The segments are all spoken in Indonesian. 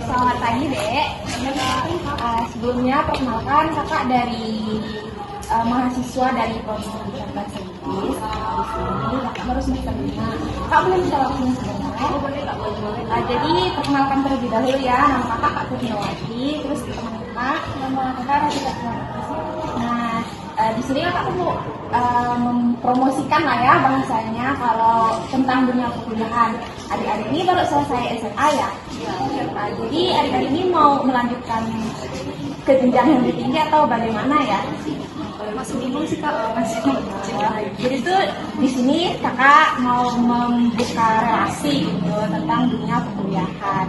Selamat pagi, Dek. Sebelumnya perkenalkan kakak dari mahasiswa dari Prodi Pendidikan Bahasa Inggris. Di sini kakak baru semester 5. Kak boleh minta waktunya sebentar? Boleh, Kak. Boleh. Jadi perkenalkan terlebih dahulu ya. Nama kakak Kak Kurniawati. Terus teman kakak nama kakak Radhika Kurniawati. Nah, di sini kakak mau mempromosikan lah ya bahasanya kalau tentang dunia perkuliahan. Adik-adik ini baru selesai SMA ya. Nah, jadi adik-adik ini mau melanjutkan ke jenjang yang lebih tinggi atau bagaimana ya? Masih bingung sih Kak. Jadi tuh di sini kakak mau membuka relasi gitu tentang dunia perkuliahan.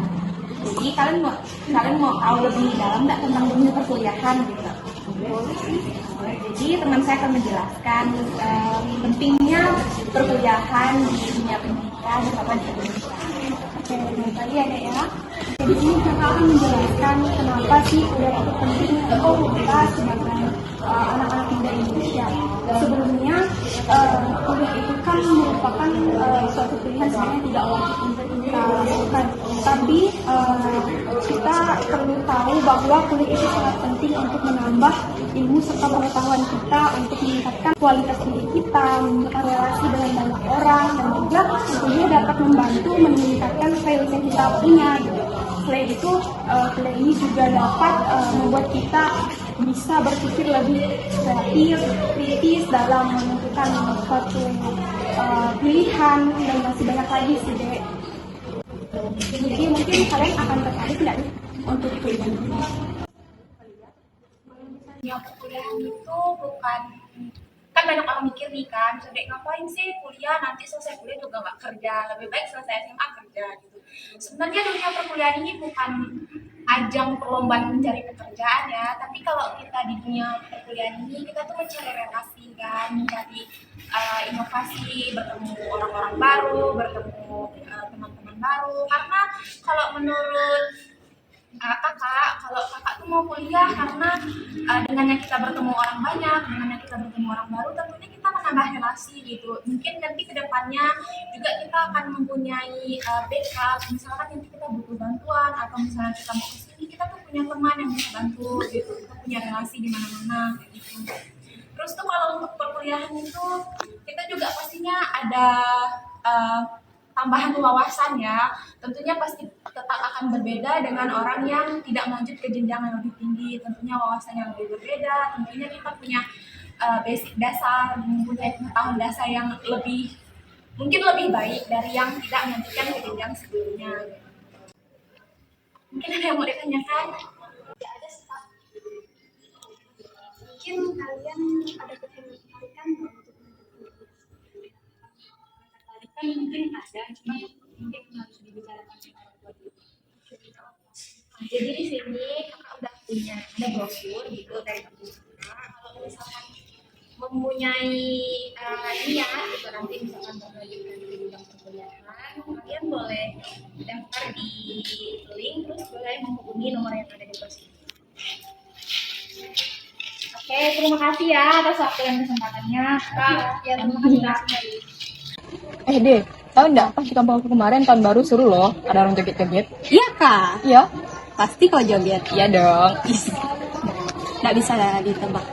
Jadi kalian mau tahu lebih dalam nggak tentang dunia perkuliahan gitu? Jadi teman saya akan menjelaskan pentingnya perkuliahan di dunia pendidikan terutama di Indonesia. Oke, tadi ada ya. Jadi ini kakak akan menjelaskan kenapa sih kuliah itu penting untuk kita sebagai anak-anak muda Indonesia. Sebelumnya kuliah itu kan merupakan suatu pilihan sebenarnya tidak wajib untuk kita lakukan. Tapi kita perlu tahu bahwa kuliah itu sangat penting untuk menambah ilmu serta pengetahuan kita, untuk meningkatkan kualitas diri kita, membuka relasi dengan banyak orang, dan juga tentunya dapat membantu meningkatkan skill yang kita punya. Selain itu, kuliah ini juga dapat membuat kita bisa berpikir lebih kreatif, kritis dalam menentukan suatu pilihan, dan masih banyak lagi sih, Dek. Jadi mungkin kalian akan tertarik nggak nih untuk kuliah ini? Ya, perkuliahan itu bukan, kan banyak orang mikir nih kan, Dek ngapain sih kuliah, nanti selesai kuliah juga nggak kerja, lebih baik selesai SMA kerja gitu. Sebenarnya dunia perkuliahan ini bukan ajang perlombaan mencari pekerjaan ya, tapi kalau kita di dunia perkuliahan ini kita tuh mencari relasi kan, mencari inovasi, bertemu orang-orang baru, bertemu teman-teman baru. Karena kalau menurut kalau kakak tuh mau kuliah karena dengannya kita bertemu orang banyak, dengannya kita bertemu orang baru, tentunya kita menambah relasi gitu. Mungkin nanti kedepannya juga kita akan mempunyai backup, misalkan nanti kita butuh bantuan atau misalnya kita mau kesini, kita tuh punya teman yang bisa bantu gitu, kita punya relasi di mana-mana gitu. Terus tuh kalau untuk perkuliahan itu kita juga pastinya ada tambahan wawasan ya, tentunya pasti tetap akan berbeda dengan orang yang tidak lanjut ke jenjang yang lebih tinggi. Tentunya wawasan yang lebih berbeda, tentunya kita punya basic dasar, mempunyai pengetahuan dasar yang mungkin lebih baik dari yang tidak melanjutkan ke jenjang sebelumnya. Mungkin ada yang mau ditanyakan? Ya, ada Pak. Mungkin kalian ada ketertarikan untuk mungkin ada, cuma mungkin harus dibicarakan sama orang tua dulu. Jadi di sini kakak udah punya ada brosur gitu dari kita. Kalau misalkan mempunyai niat gitu nanti misalkan melanjutkan di bidang perkuliahan, kalian boleh daftar di link, terus boleh menghubungi nomor yang ada di brosur. Oke, terima kasih ya atas waktu dan kesempatannya. Kak, ya terima kasih. Deh, tahu nggak pas di kampung aku kemarin tahun baru seru loh, ada orang joget-joget. Iya Kak, Iya, pasti kau joget. iya dong. Nggak bisa ditebak.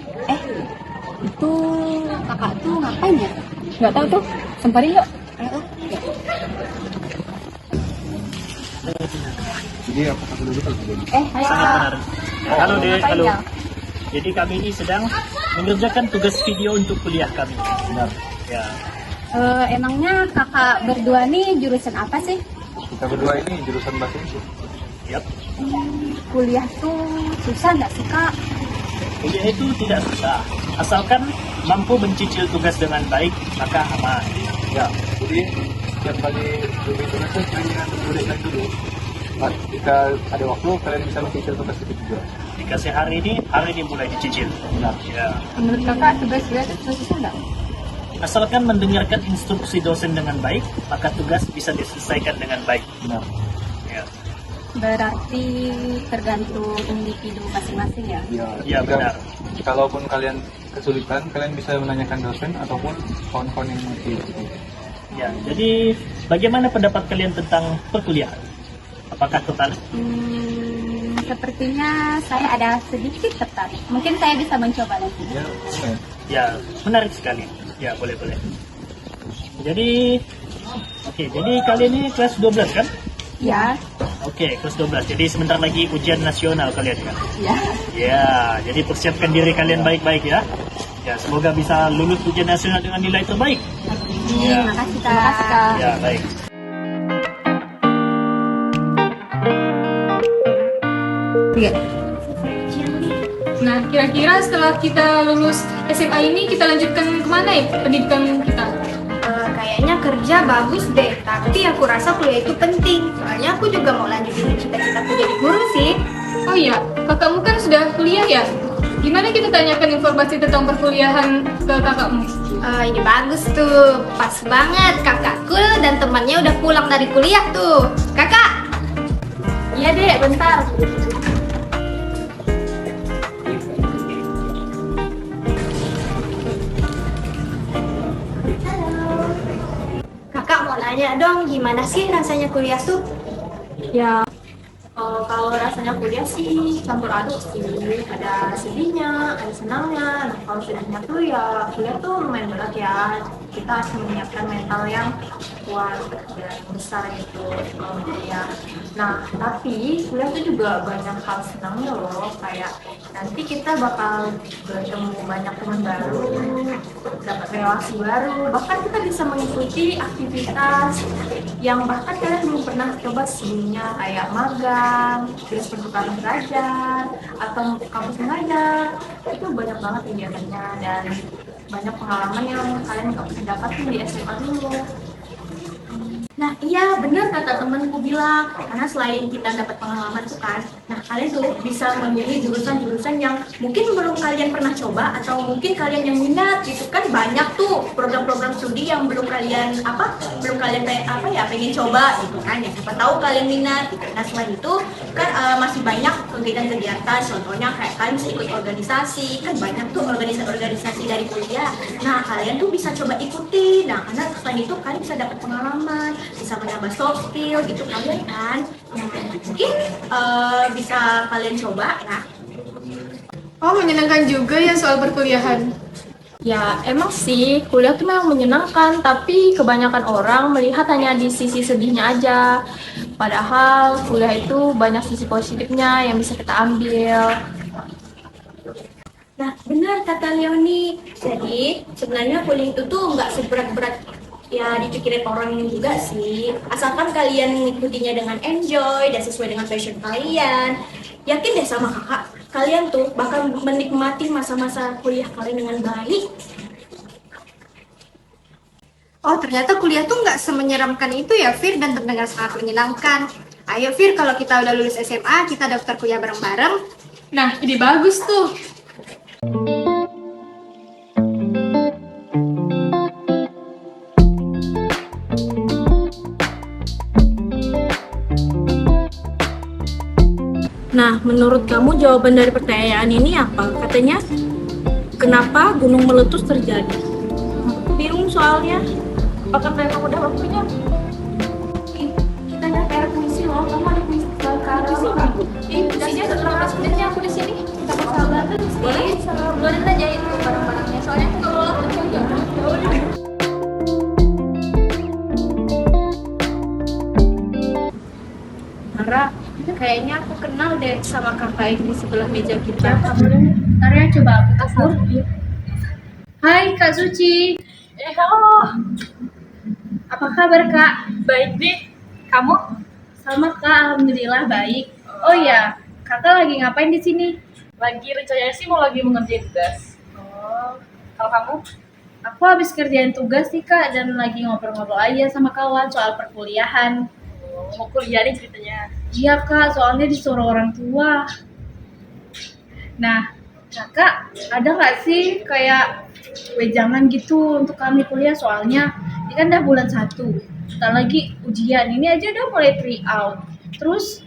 Itu kakak tuh ngapain ya? Nggak tahu tuh, semparin yuk. Jadi apakah sudah betul? Benar. Halo Dek, halo. Jadi kami ini sedang mengerjakan tugas video untuk kuliah kami. Benar. Ya. Emangnya kakak berdua nih jurusan apa sih? Kita berdua ini jurusan bahasa Inggris. Yap. Kuliah tuh susah nggak sih Kak? Kuliah itu tidak susah, asalkan mampu mencicil tugas dengan baik, maka aman. Ya, jadi setiap kali lebih tugas itu kalian tuliskan dulu. Jika ada waktu, kalian bisa mencicil tugas itu juga. Dikasih hari ini mulai dicicil. Benar. Ya. Menurut kakak tugas kuliah itu susah nggak? Asalkan mendengarkan instruksi dosen dengan baik, maka tugas bisa diselesaikan dengan baik. Benar. Ya. Berarti tergantung individu masing-masing ya? Ya, benar. Kalaupun kalian kesulitan, kalian bisa menanyakan dosen ataupun kawan-kawan yang mengerti. Ya, jadi bagaimana pendapat kalian tentang perkuliahan? Apakah tertarik? Sepertinya saya ada sedikit tertarik. Mungkin saya bisa mencoba nanti. Ya, menarik sekali. Ya, boleh. Jadi, oke, jadi kalian ini kelas 12 kan? Ya. Oke, kelas 12. Jadi sebentar lagi ujian nasional kalian kan? Ya. Ya, jadi persiapkan diri kalian baik-baik ya. Ya, semoga bisa lulus ujian nasional dengan nilai terbaik. Ya, Terima kasih Kak. ya baik. Nah, kira-kira setelah kita lulus SMA ini kita lanjutkan kemana ya pendidikan kita? Kayaknya kerja bagus deh, tapi aku rasa kuliah itu penting. Soalnya aku juga mau lanjutin cita-citaku jadi guru sih. Oh iya, kakakmu kan sudah kuliah ya? Gimana kita tanyakan informasi tentang perkuliahan ke kakakmu? Ini bagus tuh, pas banget kakakku dan temannya udah pulang dari kuliah tuh. Kakak! Iya dek, bentar. Kakak mau nanya dong, gimana sih rasanya kuliah tuh? Ya, kalau rasanya kuliah sih campur aduk sih. Ada sedihnya, ada senangnya. Nah, kalau sedihnya tuh ya kuliah tuh lumayan berat ya. Kita harus menyiapkan mental yang kuat dan besar gitu kalau kuliah. Nah, tapi kuliah tuh juga banyak hal senangnya loh. Kayak nanti kita bakal bertemu banyak teman baru, dapat relasi baru. Bahkan kita bisa mengikuti aktivitas yang bahkan kalian belum pernah coba sebelumnya, kayak magang, terus pertukaran belajar, atau kampus mengajar. Itu banyak banget kegiatannya dan banyak pengalaman yang kalian nggak bisa dapatin di SMA dulu. Nah iya bener kata temenku bilang, karena selain kita dapat pengalaman tuh kan, nah kalian tuh bisa memilih jurusan-jurusan yang mungkin belum kalian pernah coba atau mungkin kalian yang minat gitu kan. Banyak tuh program-program studi yang belum kalian pengen coba gitu kan, ya siapa tahu kalian minat gitu. Nah selain itu kan masih banyak kegiatan-kegiatan, contohnya kayak kalian bisa ikut organisasi, kan banyak tuh organisasi-organisasi dari kuliah. Nah kalian tuh bisa coba ikuti, nah karena selain itu kalian bisa dapat pengalaman, bisa menambah soft skill gitu kalian kan. Mungkin bisa kalian coba ya. Oh, menyenangkan juga ya soal perkuliahan. Ya emang sih kuliah tuh memang menyenangkan, tapi kebanyakan orang melihat hanya di sisi sedihnya aja. Padahal kuliah itu banyak sisi positifnya yang bisa kita ambil. Nah benar kata Leonie, jadi sebenarnya kuliah itu tuh nggak seberat-berat ya dipikirin orang juga sih. Asalkan kalian mengikutinya dengan enjoy dan sesuai dengan passion kalian. Yakin deh sama kakak, kalian tuh bakal menikmati masa-masa kuliah kalian dengan baik. Oh ternyata kuliah tuh nggak semenyeramkan itu ya Fir, dan terdengar sangat menyenangkan. Ayo Fir, kalau kita udah lulus SMA, kita daftar kuliah bareng-bareng. Nah, ide bagus tuh. Nah, menurut kamu jawaban dari pertanyaan ini apa? Katanya, kenapa gunung meletus terjadi? Bingung soalnya. Apakah memang udah waktunya? Kita ada PR puisi loh. Kamu ada puisi nggak? Puisinya udah 15 menitnya aku di sini. Kita mau sabar kan? Boleh? Boleh aja itu barang-barangnya. Soalnya aku kalau lolos kerja juga. Nara, kayaknya aku kenal deh sama kakak yang di sebelah meja kita. Ntar ya, coba aku telepon. Hai Kak Suci. Halo. Apa kabar Kak? Baik deh. Kamu? Sama Kak, alhamdulillah baik. Oh iya, kakak lagi ngapain di sini? Lagi rencananya sih mau mengerjain tugas. Oh, Kalau kamu? aku habis kerjain tugas nih Kak, dan lagi ngobrol-ngobrol aja sama kawan soal perkuliahan. Mau kuliah nih ceritanya. Iya Kak, soalnya disuruh orang tua. Nah, kakak ada nggak sih kayak wejangan gitu untuk kami kuliah? Soalnya ini kan udah bulan 1, bentar lagi ujian, ini aja udah mulai pre-out. Terus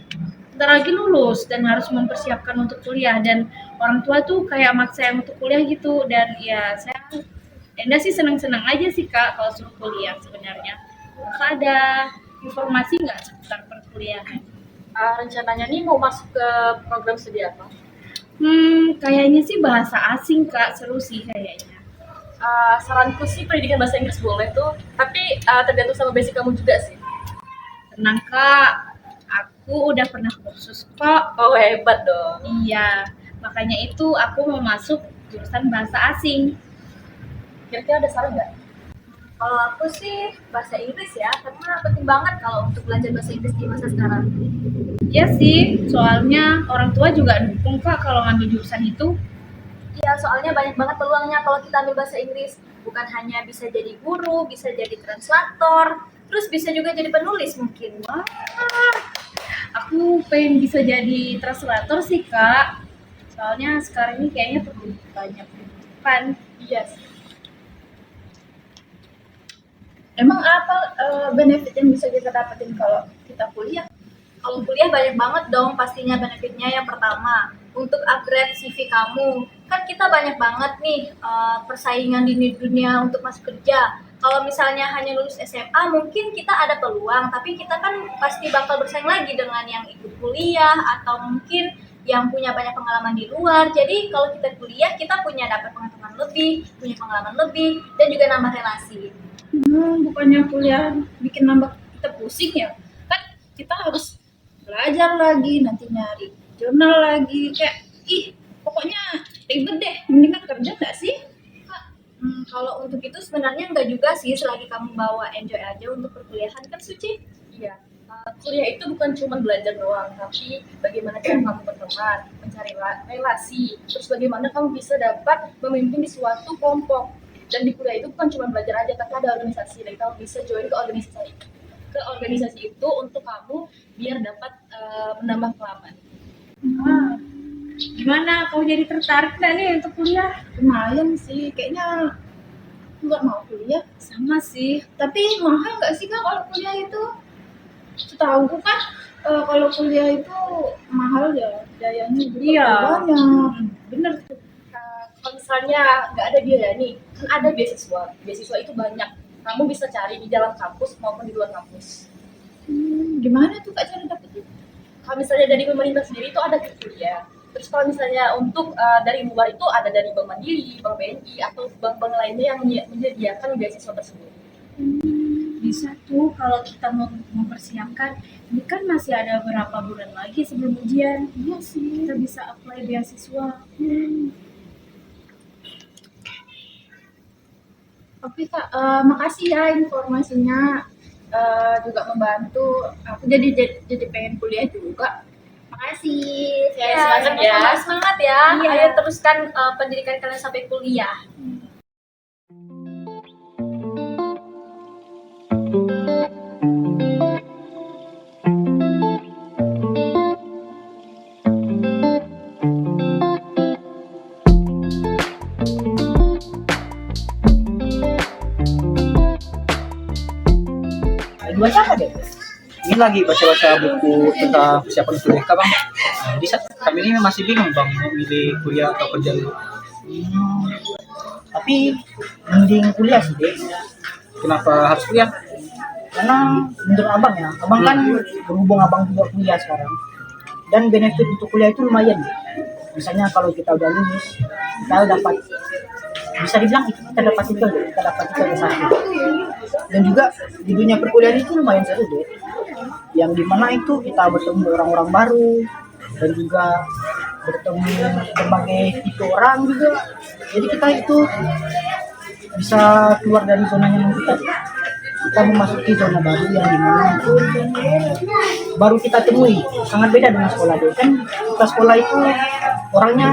bentar lagi lulus dan harus mempersiapkan untuk kuliah, dan orang tua tuh kayak maksa yang untuk kuliah gitu. Dan ya saya Enda sih senang-senang aja sih Kak kalau suruh kuliah sebenarnya. Kakak ada informasi nggak seputar perkuliahan? Rencananya nih mau masuk ke program studi apa? Kayaknya sih bahasa asing Kak, seru sih kayaknya. Saranku sih pendidikan bahasa Inggris boleh tuh, tapi tergantung sama basic kamu juga sih. Tenang Kak, aku udah pernah kursus kok. Oh hebat dong. Iya, makanya itu aku mau masuk jurusan bahasa asing. Kira-kira ada saran nggak? Kalau aku sih bahasa Inggris ya, karena penting banget kalau untuk belajar bahasa Inggris di masa sekarang. Iya sih, soalnya orang tua juga dukung Kak kalau ngambil jurusan itu. Iya, soalnya banyak banget peluangnya kalau kita ambil bahasa Inggris. Bukan hanya bisa jadi guru, bisa jadi translator, terus bisa juga jadi penulis mungkin. Wah, aku pengen bisa jadi translator sih Kak. Soalnya sekarang ini kayaknya perlu banyak penutupan. Iya sih. Emang apa benefit yang bisa kita dapetin kalau kita kuliah? Kalau kuliah banyak banget dong pastinya benefitnya. Yang pertama, untuk upgrade CV kamu. Kan kita banyak banget nih persaingan di dunia untuk masuk kerja. Kalau misalnya hanya lulus SMA mungkin kita ada peluang, tapi kita kan pasti bakal bersaing lagi dengan yang ikut kuliah atau mungkin yang punya banyak pengalaman di luar. Jadi kalau kita kuliah kita punya dapat pengetahuan lebih, punya pengalaman lebih, dan juga nambah relasi. Bukannya kuliah bikin nambah kita pusing ya? Kan kita harus belajar lagi, nanti nyari jurnal lagi, kayak pokoknya ribet deh. Mendingan kerja nggak sih? Kalau untuk itu sebenarnya enggak juga sih, selagi kamu bawa enjoy aja untuk perkuliahan kan Suci. Iya. Kuliah itu bukan cuma belajar doang, tapi bagaimana cara kamu berteman, mencari relasi, terus bagaimana kamu bisa dapat memimpin di suatu kelompok. Dan di kuliah itu bukan cuma belajar aja, tapi ada organisasi, dan kamu bisa join ke organisasi itu untuk kamu biar dapat menambah pengalaman. Gimana? Kau jadi tertarik nggak nih untuk kuliah? Lumayan sih, kayaknya nggak mau kuliah. Sama sih. Tapi mahal nggak sih Kak kalau kuliah itu? Setahu kan kalau kuliah itu mahal ya, biayanya juga Iya. banyak. Bener tuh. Kalau misalnya nggak ada biaya nih, kan ada beasiswa. Beasiswa itu banyak. Kamu bisa cari di dalam kampus maupun di luar kampus. Gimana tuh Kak cara dapetin? Kalau misalnya dari pemerintah sendiri itu ada kuliah. Terus kalau misalnya untuk dari luar itu ada dari Bank Mandiri, Bank BNI, atau bank-bank lainnya yang menyediakan beasiswa tersebut. Bisa tuh kalau kita mau mempersiapkan. Ini kan masih ada beberapa bulan lagi sebelum ujian. Iya sih. Kita bisa apply beasiswa. Oke Kak, makasih ya informasinya. Juga membantu. Aku jadi pengen kuliah juga. Makasih. Semangat ya. Semangat ya. Iya. Ayo teruskan pendidikan kalian sampai kuliah. Baca apa deh? Ini lagi baca-baca buku tentang persiapan kuliah Kak, Bang. Jadi kami ini masih bingung Bang mau milih kuliah atau kerja dulu. Tapi mending kuliah sih deh. Kenapa harus kuliah? Karena menurut abang ya, abang kan berhubung abang juga kuliah sekarang. Dan benefit untuk kuliah itu lumayan. Misalnya kalau kita udah lulus, kita dapat, bisa dibilang kita dapat titel deh, kita dapat titel ke satu. Dan juga di dunia perkuliahan itu lumayan seru deh, yang dimana itu kita bertemu orang-orang baru dan juga bertemu berbagai tipe orang juga. Jadi kita itu bisa keluar dari zona nyaman kita memasuki zona baru yang dimana itu baru kita temui. Sangat beda dengan sekolah deh, kan kita sekolah itu orangnya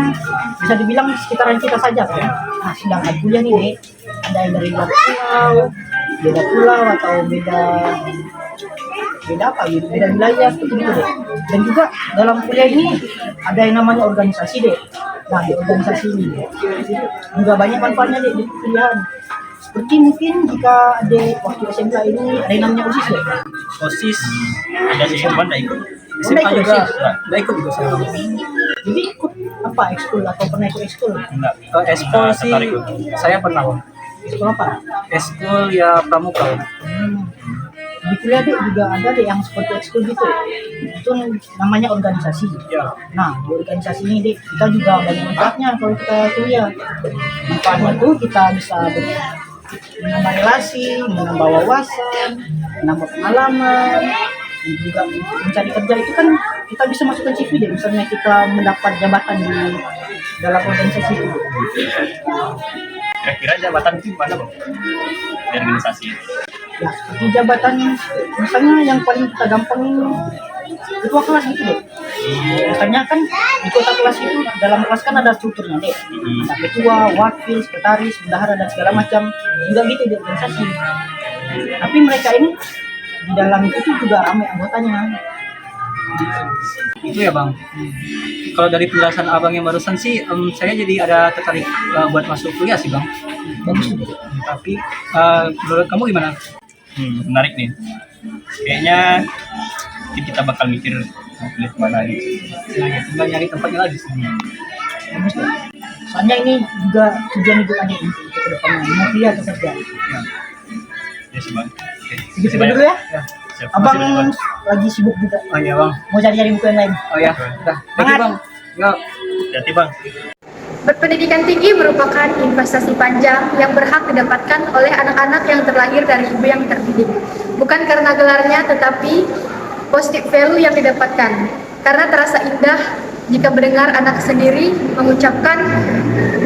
bisa dibilang sekitaran kita saja kan. Nah sedangkan kuliah nih deh, ada yang dari luar beda pulau atau beda apa gitu, beda wilayah seperti itu deh. Dan juga dalam kuliah ini ada yang namanya organisasi deh. Nah di organisasi ini juga banyak manfaatnya deh di kuliahan. Seperti mungkin jika ada waktu SMK ini ada yang namanya OSIS deh. OSIS ada di SMA nggak ikut? SMA juga Nggak ikut juga saya. jadi ikut apa ekskul atau pernah ikut ekskul? Enggak. Ekskul sih tertarik. saya pernah. Sekolah apa? Eskul ya pramuka. Di kuliah deh juga ada deh yang seperti ekskul gitu. Itu namanya organisasi. Ya. Nah, di organisasi ini deh kita juga banyak manfaatnya kalau kita kuliah. Manfaatnya itu kita bisa menambah relasi, menambah wawasan, menambah pengalaman, dan juga mencari kerja itu kan kita bisa masukkan CV deh. Misalnya kita mendapat jabatan di dalam organisasi itu. Kira-kira jabatan itu mana bang di organisasi? Ya seperti jabatan misalnya yang paling kita gampang ketua kelas gitu deh. Misalnya kan di kota kelas itu dalam kelas kan ada strukturnya deh. Ada ketua, wakil, sekretaris, bendahara dan segala macam. Juga gitu di organisasi. Tapi mereka ini di dalam itu juga ramai anggotanya. Itu ya bang. Kalau dari penjelasan abang yang barusan sih, saya jadi ada tertarik buat masuk kuliah sih bang. Bagus tuh. Tapi menurut kamu gimana? Menarik nih. Kayaknya kita bakal mikir mau kuliah kemana gitu. Nah, ya, tinggal nyari tempatnya lagi sih. Bagus tuh. Soalnya ini juga tujuan hidup adik untuk ke depannya. Mau kuliah atau kerja. Ya sih bang. Oke. Segitu dulu ya. Siap. Abang Makasih banyak, Bang. lagi sibuk juga. Oh iya bang. Mau cari-cari buku yang lain. Oh ya, udah. Thank you bang. Ya. Hati-hati bang. Berpendidikan tinggi merupakan investasi panjang yang berhak didapatkan oleh anak-anak yang terlahir dari ibu yang terdidik. Bukan karena gelarnya, tetapi positive value yang didapatkan. Karena terasa indah jika mendengar anak sendiri mengucapkan,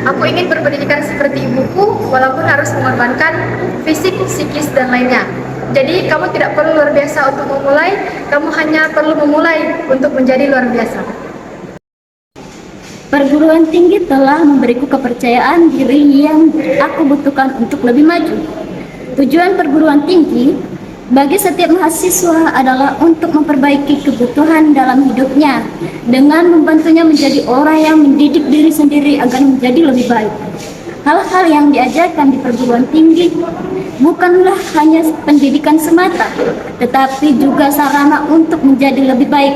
"Aku ingin berpendidikan seperti ibuku, walaupun harus mengorbankan fisik, psikis, dan lainnya." Jadi kamu tidak perlu luar biasa untuk memulai, kamu hanya perlu memulai untuk menjadi luar biasa. Perguruan tinggi telah memberiku kepercayaan diri yang aku butuhkan untuk lebih maju. Tujuan perguruan tinggi bagi setiap mahasiswa adalah untuk memperbaiki kebutuhan dalam hidupnya dengan membantunya menjadi orang yang mendidik diri sendiri agar menjadi lebih baik. Hal-hal yang diajarkan di perguruan tinggi bukanlah hanya pendidikan semata, tetapi juga sarana untuk menjadi lebih baik.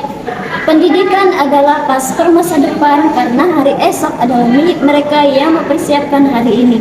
Pendidikan adalah paspor masa depan karena hari esok adalah milik mereka yang mempersiapkan hari ini.